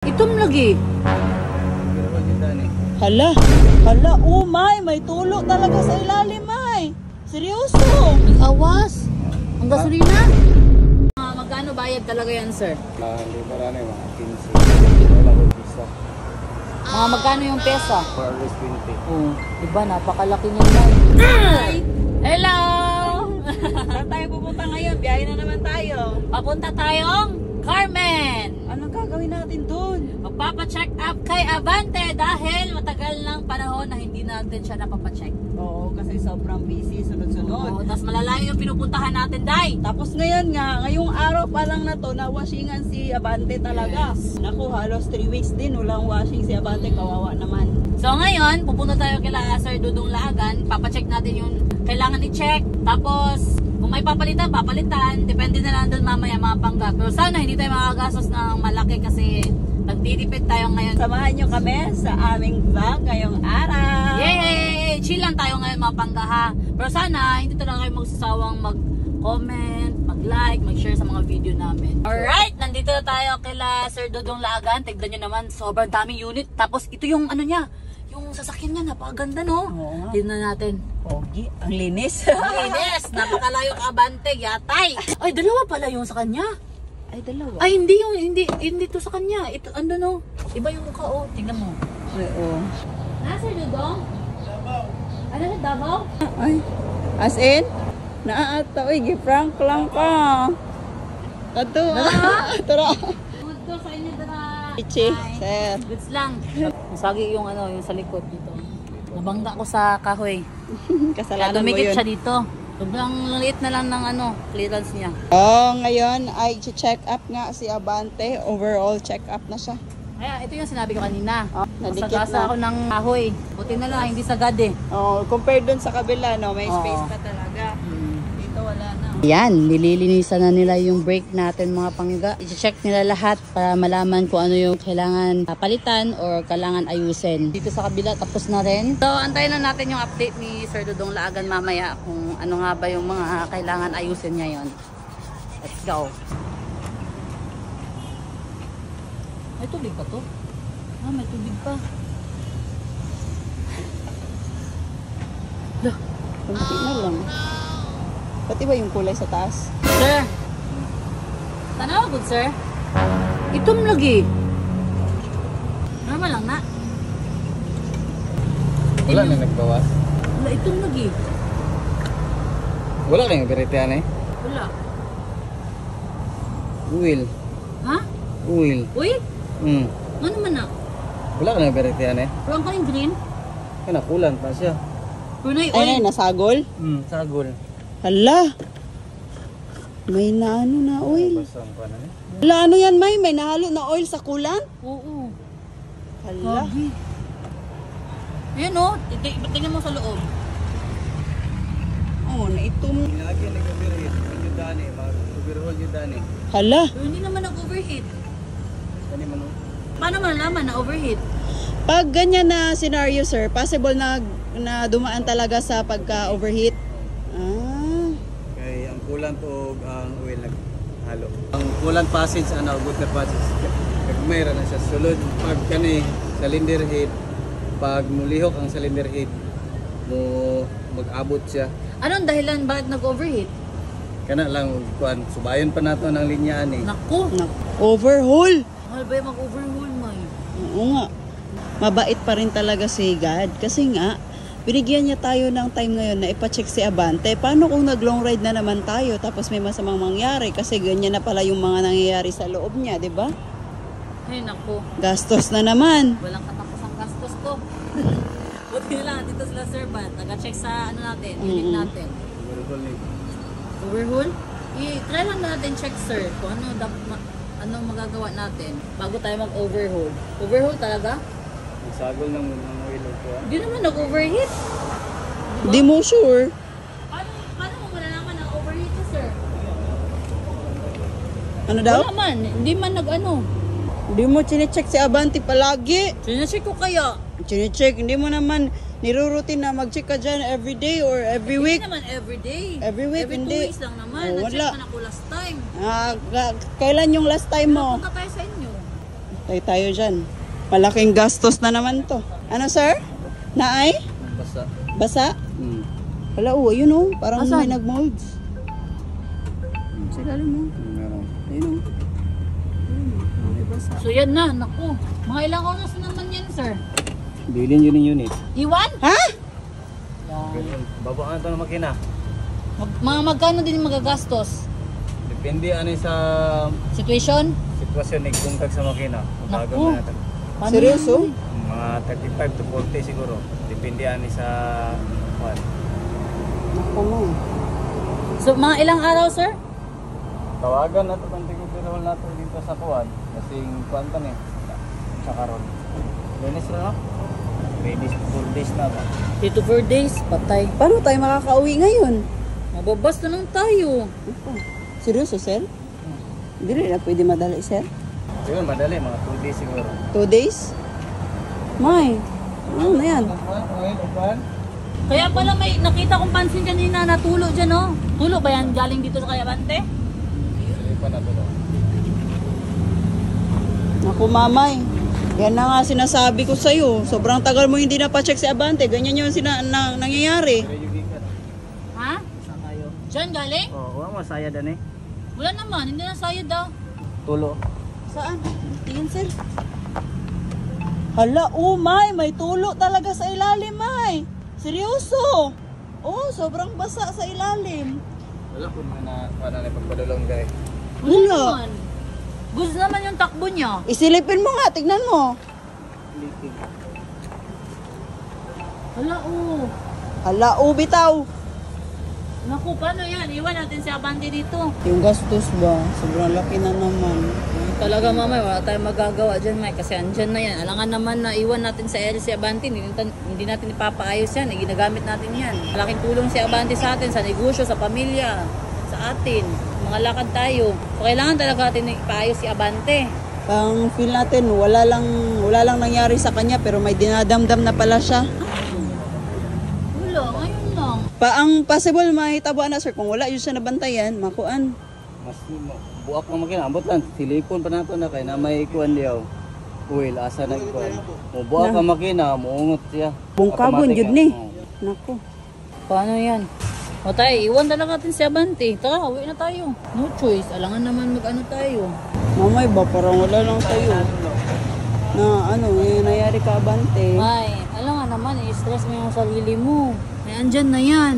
Itom lagi. Hala, oh may tulo talaga sa ilalim, may. Seryoso. Nag-awas. Ang gasolina. Magkano bayad talaga yan, sir? Hindi marami, mga 15. Wala ko pisa. Magkano yung pesa? For always 20. Oh, diba napakalaki niyan, may. Hi! Hello! Saan tayo pupunta ngayon? Biyahe na naman tayo. Papunta tayong Carmen. Anong gagawin natin doon? Magpapacheck up kay Abante dahil matagal ng panahon na hindi natin siya napapacheck. Oo, kasi sobrang busy, sunod-sunod. Tapos malalayo yung pinupuntahan natin, Day. Tapos ngayon nga, ngayong araw pa lang na to, na-washingan si Abante talaga. Yes. Naku, halos 3 weeks din, walang washing si Abante, kawawa naman. So ngayon, pupunta tayo kila Sir Dudong Laagan. Papacheck natin yung kailangan i-check. Tapos, kung may papalitan, papalitan. Depende na lang doon mamaya mga panggap. Pero sana hindi tayo makagastos ng malaki kasi nagtitipid tayo ngayon. Samahan nyo kami sa aming vlog ngayong araw. Yay! Chill lang tayo ngayon mga panggaha. Pero sana, hindi talaga kayo magsasawang mag-comment, mag-like, mag-share sa mga video namin. Alright! Nandito na tayo kila Sir Dudong Laagan. Tignan nyo naman, sobrang daming unit. Tapos ito yung ano niya, yung sasakyan niya, napakaganda no? Oo nga. Tignan natin. Pogi, ang linis. Linis! Napakalayo ka Abante, yatay! Ay, dalawa pala yung sa kanya. Ay, dalawa. Ay, hindi to sa kanya. Ito, ano no? Iba yung mukha, oh. Tingnan mo. Ay, oo. Sir Dudong? Davao. Ano na, Davao? Ay, as in? Naata, uy, giprank lang ka. Tato. Tara. Good to sa inyo, Dara. Pichi, sir. Goods lang. Masagi yung ano, yung sa likod dito. Nabangga ko sa kahoy. Kaya Kasalanan mo dumikit yun. siya dito. Sobrang liit na lang ng ano, clearance niya. Oh, ngayon ay check up nga si Abante. Overall check up na siya. Kaya ito yung sinabi ko kanina. Oh, nadikit Nasagasa na. ako ng kahoy. Buti na lang, hindi sagad eh. Oh, compared dun sa kabila, no, may Oo. space pa talaga. Dito wala na. Yan, nililinisan na nila yung brake natin mga pangga. I-check nila lahat para malaman kung ano yung kailangan palitan or kailangan ayusin. Dito sa kabila, tapos na rin. So, antayin na natin yung update ni Sir Dudong Laagan mamaya kung ano nga ba yung mga kailangan ayusin ngayon. Let's go. May tubig pa to? May tubig pa. Kunti na lang. Pati ba yung kulay sa taas? Sir! Tanawa good, sir? Itom lagi. Normal lang na. Wala na nagbawas. Wala, itom lagi. Wala na yung beritian eh. Wala. Uwil. Ha? Uwil. Uy? Ano man na? Wala na yung beritian eh. Pero ang kaling green? Kaya nakulan pa siya. Pero na Ay, nasagol? Sagol. Hala. May naano na oil. Basang pa na eh. Hala, ano yan, may nahalo na oil sa kulan? Oo. Hala. Grabe. Ayan o. Tingnan mo sa loob. Oh, naitom. Lagi nag-overheat. Yung dani, mag-overhaul yung dani. Hala. Pero hindi naman nag-overheat. Dani man oh. Paano malalaman na overheat? Pag ganyan na scenario, sir, possible na dumaan talaga sa pagka-overheat. Ah. Kaya ang kulan to ang oil naghalo. Ang kulan passage, water passage. Mayroon na siya. Sulod, pag kani, cylinder head, pag mulihok ang cylinder head, mag-abot siya. Anong dahilan bakit nag-overheat? Kana lang, kuan, subayon pa nato ng linyaan eh. Naku! Overhaul. Mahal ba yung mag-overhaul, May? Oo nga. Mabait pa rin talaga si God. Kasi nga, binigyan niya tayo ng time ngayon na ipacheck si Abante. Paano kung nag-long ride na naman tayo tapos may masamang mangyari? Kasi ganyan na pala yung mga nangyayari sa loob niya, di ba? Ay, naku. Gastos na naman. Walang katapos ang gastos ko. Buti lang, dito sila Sir Bat. Nag-check sa ano natin, unit natin. Overhaul ni. Overhaul? I-try lang natin check, sir, kung ano magagawa natin bago tayo mag-overhaul. Overhaul talaga? Nagsagol ng oil ko. Hindi naman nag-overheat. Di mo sure. Paano mo malalaman na overheat siya, sir? Ano daw? Wala man. Hindi man nag-ano. Hindi mo chinecheck si Abante palagi. Sinecheck ko kaya. Chinecheck. Hindi mo naman nirurutin na mag-check ka dyan every day or every week. Hindi naman everyday. Every week, Every 2 hindi. weeks lang naman. Oh, Na-check wala. man ako last time. Kailan yung last time mo? Punta tayo sa inyo. Tayo dyan. Malaking gastos na naman to. Ano, sir? Naay? Basta. Basa? Hmm. Wala, ayun oh. Parang Asan? may nag-molds. Sa ilalim mo. Meron. Ayun oh. May basa. So yan na, naku. Mga ilang oras naman yan, sir? Bilin yun yung unit. Iwan? Ha? Yan. Babaan ito ng makina. Mga magkano din magagastos? Depende ano sa Situation? sitwasyon ni kungkag sa makina. Kung Naku. bago na natin. Paano Seryoso? yan? Mga 35 to 40 siguro. Depende ani sa kuan. Ako mo. So mga ilang araw, sir? Tawagan na ito kung tigupirol na ito dito sa kuan. Kasi kuan pa ni sa karon. Lunes na no? 3 days, 4 days na ba? 3 to 4 days, patay. Paano tayo makakauwi ngayon? Mababas na lang tayo. Ako. Seryoso, sir? Hindi rin na pwede madali, sir? Siguro madali, mga 2 days siguro. 2 days? May. Ano na yan? Kuan? Kaya pala may nakita kong pansin kanina na tulo dyan, oh. Tulo ba yan galing dito sa Kayabante? Sige pa na to. Ako, mamay. Yan na nga sinasabi ko sa'yo. Sobrang tagal mo hindi na pa-check si Abante. Ganyan yung nangyayari. Ha? Saan tayo? Diyan galing? Oh, wala masaya dan eh. Wala naman, hindi na sayad daw. Tulo. Saan? Tingin, sir. Hala, may tulo talaga sa ilalim, may. Seryoso. Oh, sobrang basa sa ilalim. Wala po na kuan na pagpadulong kay. Wala. Naman. Gusto naman yung takbo niya. Isilipin mo nga, tignan mo. Hala, oh. Hala, bitaw. Naku, paano yan? Iwan natin si Abante dito. Yung gastos ba? Sobrang laki na naman. Talaga mamay, wala tayong magagawa dyan, Mike. Kasi andyan na yan. Alangan naman na iwan natin sa LC Abante. Hindi natin ipapaayos yan. Ginagamit natin yan. Malaking tulong si Abante sa atin, sa negosyo, sa pamilya, sa atin. Mga lakad tayo. So, kailangan talaga natin ipaayos si Abante. Ang feel natin, wala lang nangyari sa kanya pero may dinadamdam na pala siya. Wala, ngayon lang. Ang possible mahitabo na sir, kung wala yun siya nabantayan, makuan. Mas buak na makina, ambot lang. Silikon pa nato na kay na may kuan diyaw. Uy, asa na kuan. Mo buak ang makina, muungot siya. Bungkabon, Automatic yun ni. Oo. Naku. Paano yan? O tayo, iwan talaga natin si Abante. Tara, uwi na tayo. No choice. Alangan naman mag-ano tayo. Mamay ba, parang wala lang tayo. Na yung nangyari ka Abante. Ay, alam nga naman, i-stress mo yung sarili mo. Ay, andyan na yan.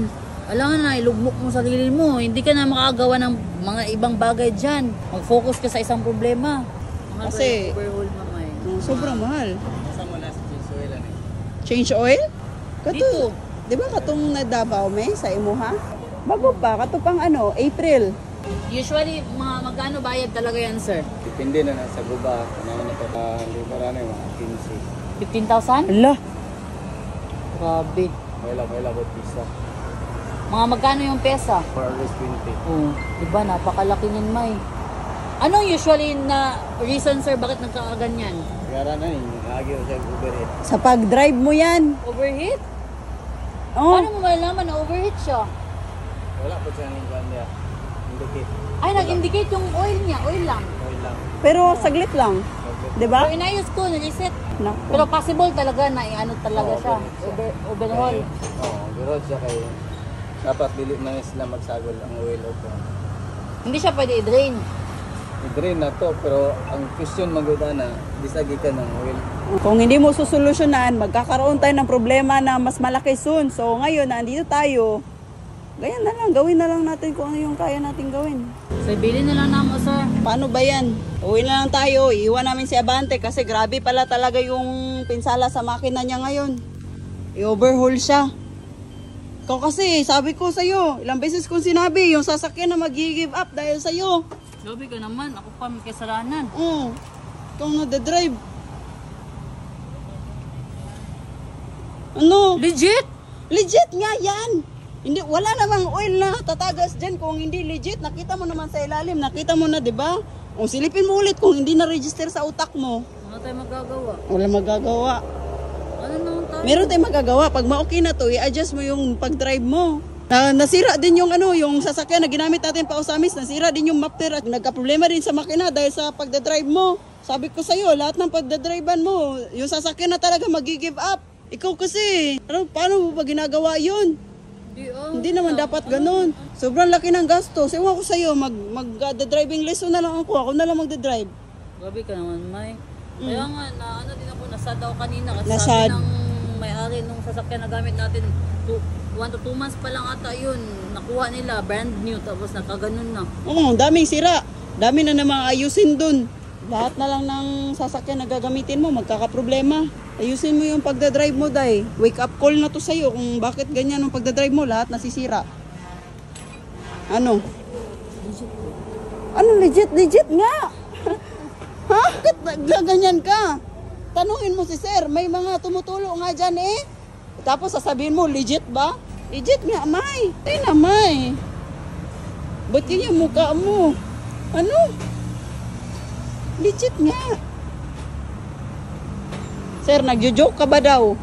Alam na, ilugmok mo sarili mo. Hindi ka na makagawa ng mga ibang bagay dyan. Mag-focus ka sa isang problema. Mahal Kasi- ba yung overhaul, mamay? Sobrang mahal. Asa mo na sa Venezuela ni. Change oil? Dito. Di ba katong na Davao may sa imuha? Bago pa, katupang April. Usually, mga magkano bayad talaga yan, sir? Depende na sa guba. Kung na pa hindi pa rin mga 15. 15,000? Ala, Grabe. Wala ko pisa. Mga magkano yung pesa? For always 20. Oh, diba? Napakalaki niyan, May. Anong usually na reason, sir, bakit nagkakaganyan? Kaya na yung agyo siya overhead. sa pag-drive mo yan. Overheat? Oh, Paano mo malalaman na overheat siya? Wala po siya ng kuan niya. Indicate. Ay, nag-indicate yung oil niya. Oil lang. Oil lang. pero saglit lang. Di ba? So, inayos ko, na-reset. Naku. Pero possible talaga na ano talaga Oo, siya. Overhaul. Oo, overhaul siya kay dapat dili na sila magsagol ang oil o kuan. Hindi siya pwede i-drain. I-drain na to pero ang question maguda na disagi ka ng oil. Kung hindi mo susolusyonan, magkakaroon tayo ng problema na mas malaki soon. So ngayon, nandito tayo. Ganyan na lang, gawin na lang natin kung ano yung kaya natin gawin. So, bilhin na lang namin, sir. Paano ba yan? Uwi na lang tayo, iiwan namin si Abante kasi grabe pala talaga yung pinsala sa makina niya ngayon. I-overhaul siya. Ikaw kasi, sabi ko sa'yo, ilang beses kong sinabi, yung sasakyan na mag-give up dahil sa'yo. Sabi ka naman, ako pa may kasalanan. Ikaw nagda-drive. Ano? Legit? Legit nga yan. Hindi, wala namang oil na tatagas dyan kung hindi legit. Nakita mo naman sa ilalim, nakita mo na, di ba? O silipin mo ulit kung hindi na-register sa utak mo. Ano tayo magagawa? Wala magagawa. Ano naman tayo? Meron tayong magagawa. Pag ma-okay na to, i-adjust mo yung pag-drive mo. Nasira din yung yung sasakyan na ginamit natin pa usamis. Nasira din yung mapter at nagka-problema din sa makina dahil sa pagdadrive mo. Sabi ko sa'yo, lahat ng pagdadrivean mo, yung sasakyan na talaga magi-give up. Ikaw kasi, paano mo ba ginagawa yun? Hindi naman dapat ganun. Sobrang laki ng gastos. Ewan ko sa'yo, mag-driving lesson na lang ako. Ako na lang magdadrive. Grabe ka naman, May. Kaya nga, na ano din ako, nasad ako kanina. Kasi Nasad. sabi ng may-ari nung sasakyan na gamit natin, 1 to 2 months pa lang ata yun. Nakuha nila, brand new, tapos nakaganon na. Oo, daming sira. Dami na namang ayusin dun. Lahat na lang ng sasakyan na gagamitin mo, magkakaproblema. Ayusin mo yung pagdadrive mo, Day. Wake up call na to sa'yo kung bakit ganyan ang pagdadrive mo, lahat nasisira. Ano? Ano legit? Legit nga! Ha? Bakit gaganyan ka? Tanungin mo si sir, may mga tumutulo nga dyan eh. Tapos sasabihin mo, legit ba? Legit nga, May. Tay na, May. Ba't yun yung mukha mo? Ano? Legit nga. Sir, nagjo-joke ka ba daw?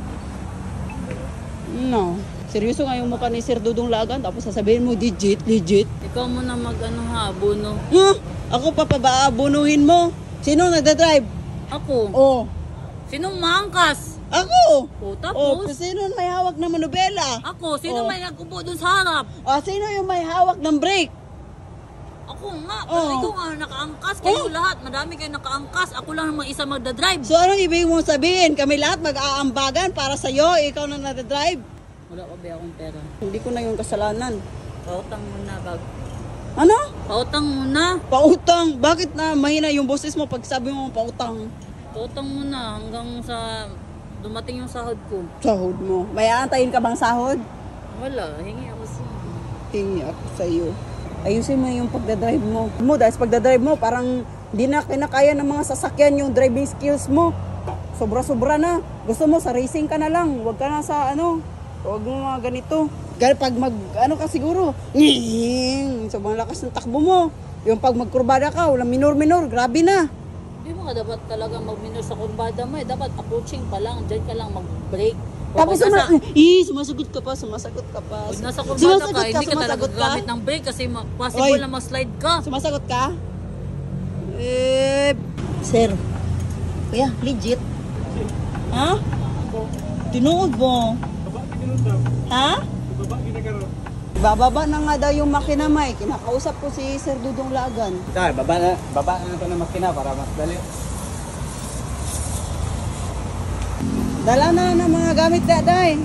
No. Seryoso nga yung mukha ni Sir Dudong Lagan, tapos sasabihin mo, legit, legit. Ikaw muna mag-ano ha, abono. Huh? Ako pa babaabunuhin mo? Sino nagdadrive? Ako. Oh. Sinong maangkas? Ako! O, Oh, tapos? sino may hawak ng manubela? Ako, sino Oh. may nagkubo dun sa harap? Sino yung may hawak ng brake? Ako nga, Oh. ikaw nga nakaangkas. Kayo lahat, madami kayo nakaangkas. Ako lang naman isa magdadrive. So anong ibig mong sabihin? Kami lahat mag-aambagan para sa'yo, ikaw na nagdadrive? Wala pa ba akong pera? Hindi ko na yung kasalanan. Pautang muna, bag. Ano? Pautang muna. Pautang. Bakit na mahina yung boses mo pag sabi mo pautang? Pautang muna hanggang sa dumating yung sahod ko. Sahod mo. May aantayin ka bang sahod? Wala, hingi ako sa... Hingi ako sa'yo. Ayusin mo yung pagdadrive mo. Dahil sa pagdadrive mo, parang hindi na kinakaya ng mga sasakyan yung driving skills mo. Sobra-sobra na. Gusto mo sa racing ka na lang. Huwag ka na sa huwag mo mga ganito. Pag ka siguro, sobrang lakas ng takbo mo. Yung pag magkurbada ka, walang minor-minor, grabe na. Hindi mo ka dapat talaga mag-minor sa kurbada mo. Dapat approaching pa lang, dyan ka lang mag-brake. Tapos sumasagot ka pa. Pag nasa kurbada ka, hindi ka talaga gamit ng brake kasi possible Oy. na mag-slide ka. Sumasagot ka? Sir. Kuya, legit. Ha? Tinuod mo. Ha? Bababa na nga daw yung makina, May. Kinakausap ko si Sir Dudong Lagan. Tay, baba na ito ng makina para mas dali. Dala na ng mga gamit na, Day.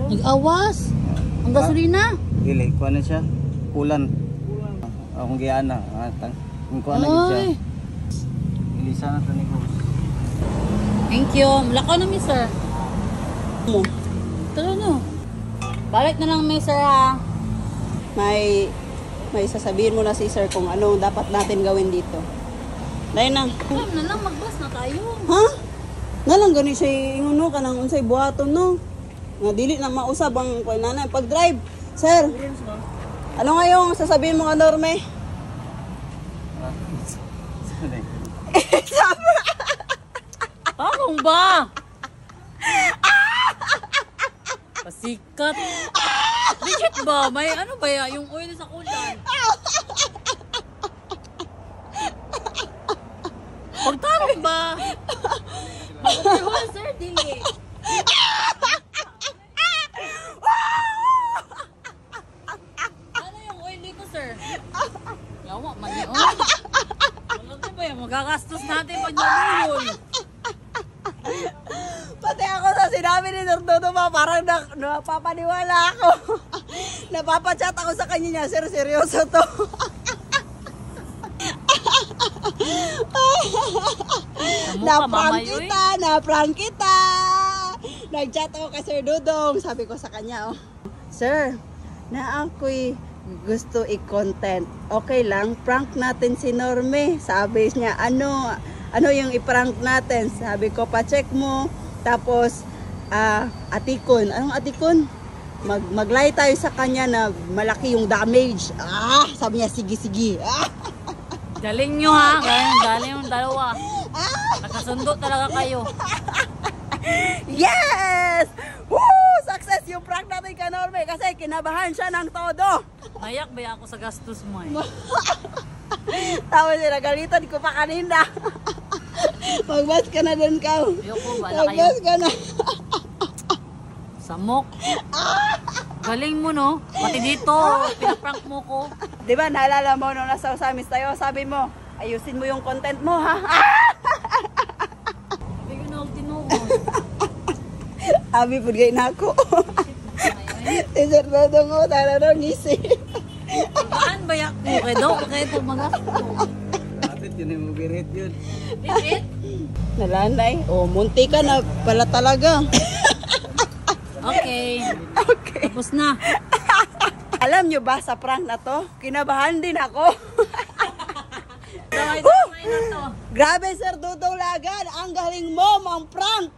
Nag-awas. Ang gasolina. Dili, kuha na siya. Kulan. Akong giyaan na. Kung kuha na siya. Ay. Ilisa na ito ni Gus. Thank you. Lakaw na, sir. Mo. Tara na. Balik na lang, sir, ha. May sasabihin mo na si Sir kung ano dapat natin gawin dito. Dahil na. Alam na lang, mag-bus na tayo. Ha? Nalang gani siya inguno ka ng unsay buhaton, no? Nga dili na mausab ang nanay pag-drive. Sir. Ano nga yung sasabihin mo ka, Norme? Parang ba? Pasikat. Legit ba? May ano ba yan? Yung oil sa kulan. Pagtarong ba? Mag-overhaul, sir, dili. Ano yung oil dito, sir? Yawa, mali oil. Ano ba yan? Magagastos natin pag naluhol. Pati ako sa sinabi ni Sir Dodo pa, parang napapaniwala ako. Napapachat ako sa kanya niya, Sir, seryoso to. Na-prank kita. Nag-chat ako kay Sir Dudong. Sabi ko sa kanya, Sir, na ako'y gusto i-content. Okay lang, prank natin si Norme. Sabi niya, ano yung i-prank natin? Sabi ko, pa-check mo. Tapos, atikon. Anong atikon? Mag-lie tayo sa kanya na malaki yung damage. Sabi niya, sige. Galing nyo ha, galing yung dalawa. Nakasundo talaga kayo. Yes! Woo! Success success yung prank natin kay Norme kasi kinabahan siya ng todo. Mayak ba ako sa gastos mo eh. Tapos nagalitan ko pa kanina. Magbas ka na dun, Kaw. Ayoko, wala kayo. Magbas ka na. Samok. Galing mo, no? Pati dito, pinaprank mo ko. Di ba, naalala mo nung nasa Usamis tayo, sabi mo, ayusin mo yung content mo, ha? Hindi ko na ako tinukod. Abi, pudgay na ako. Teacher Dodong ko, tala nang ngisi. Saan ba yak mo? Kaya daw, kaya ito magasto. Atit, yun yung mabirit yun. Bibit? Nalanay. Oh, munti ka na pala talaga. Okay. Okay. Tapos na. Alam nyo ba sa prank na to, kinabahan din ako. Damay na to. Grabe, Sir Dudong Lagan, ang galing mo, mang prank.